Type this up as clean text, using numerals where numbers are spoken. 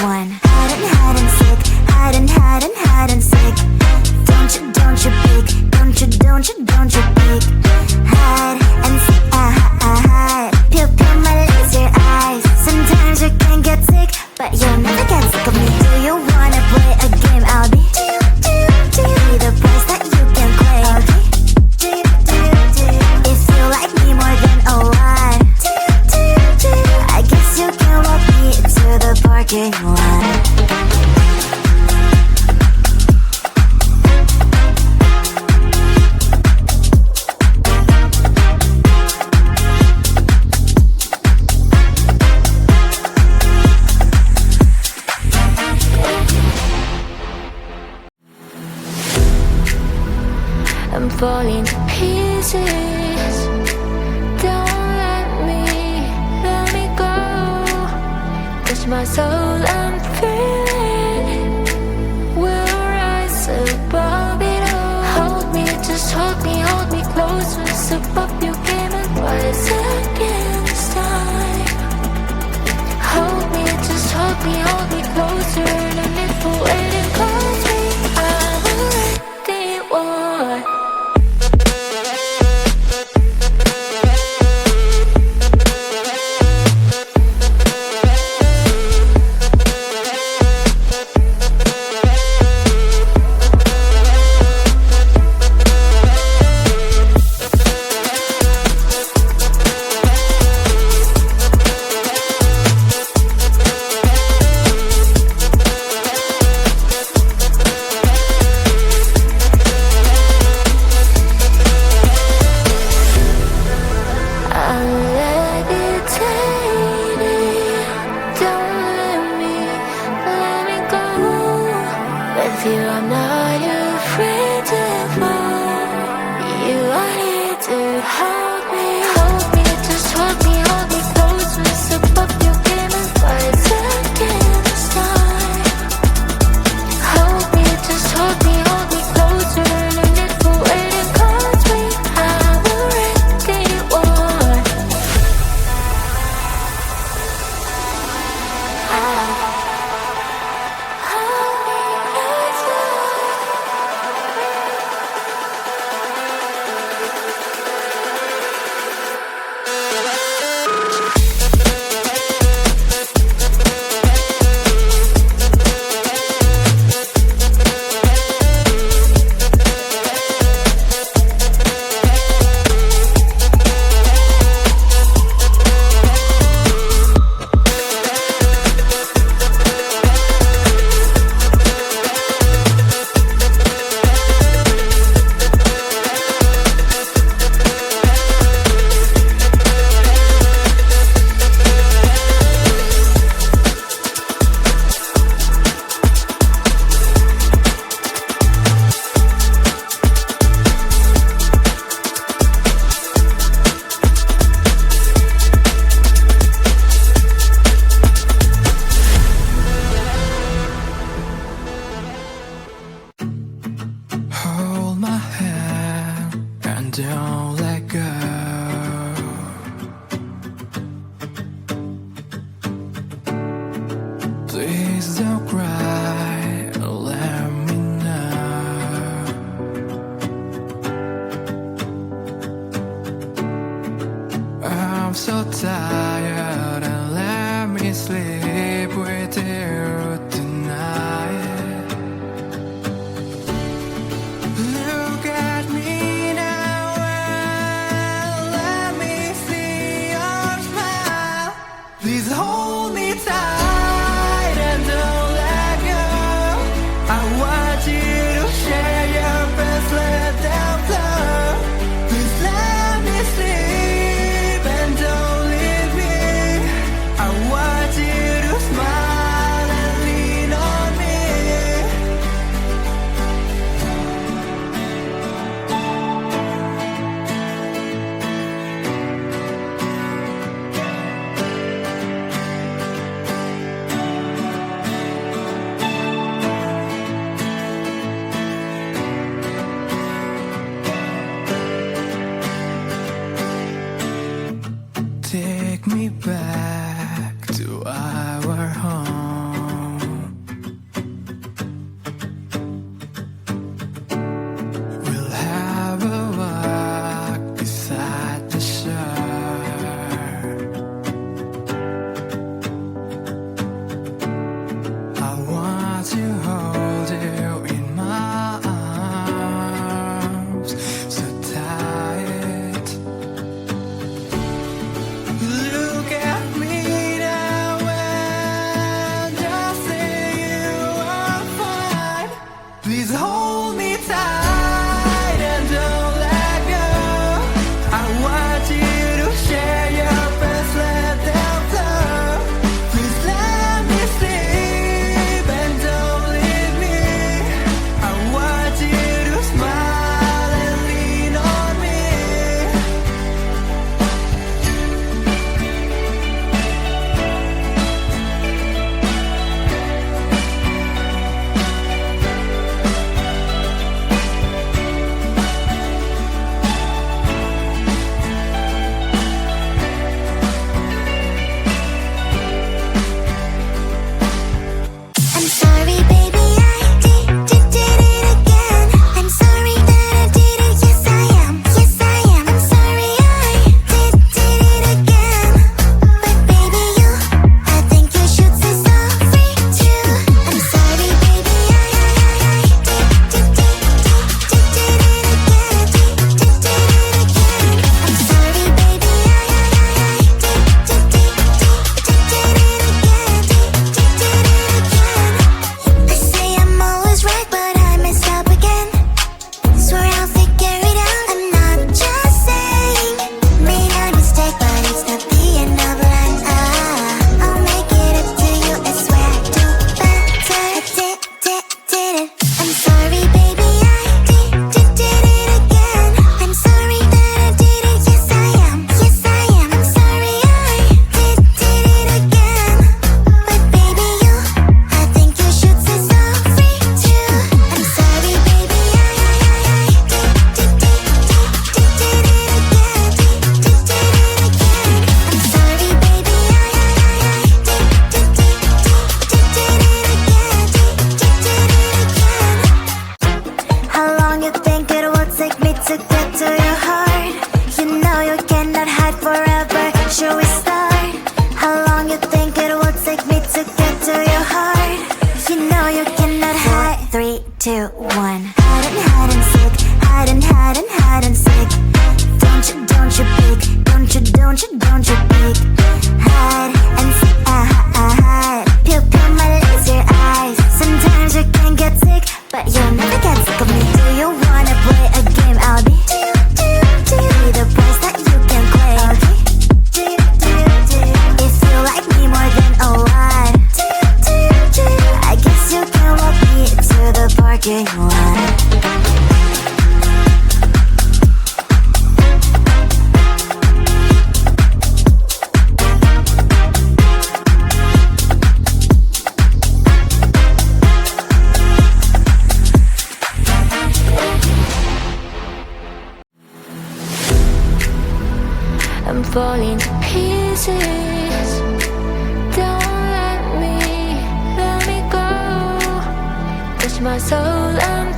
one. Hide and seek, hide and seek. Don't you peek, don't you peek. Hide and seek, hide. Pew my laser eyes. Sometimes you can get sick, but you'll never get sick of me. Do you wanna play a game? I'll be the price that you can claim. If you like me more than a lot, I guess you can walk me to the parking lot. I'm falling to pieces. Don't let me go. Touch my soul, I'm feeling. We'll rise above it all. Hold me, just hold me closer. Step up your game and rise again this time. Hold me, just hold me closer. No need for waiting, cause me, I'm already one. I'm not afraid to fall. You are here to hold me. Hold me, just hold me closer. Step up your game and rise again this time. Hold me, just hold me closer. No need for waiting, cause we have already won. Don't let go. Please don't cry, let me know. I'm so tired and let me sleep with you tonight. Look at me now and let me see your smile. Please hold me tight and don't let 2, 1. Hide and seek, hide and seek. Don't you peek, don't you peek. Hide and seek, hide. Pupil my laser eyes. Sometimes you can get sick, but you'll never get sick of me. Do you wanna play a game? I'll be be the price that you can claim. If you like me more than a lot, I guess you can walk me to the parking lot. I'm falling to pieces. Don't let me go. 'Cause my soul I'm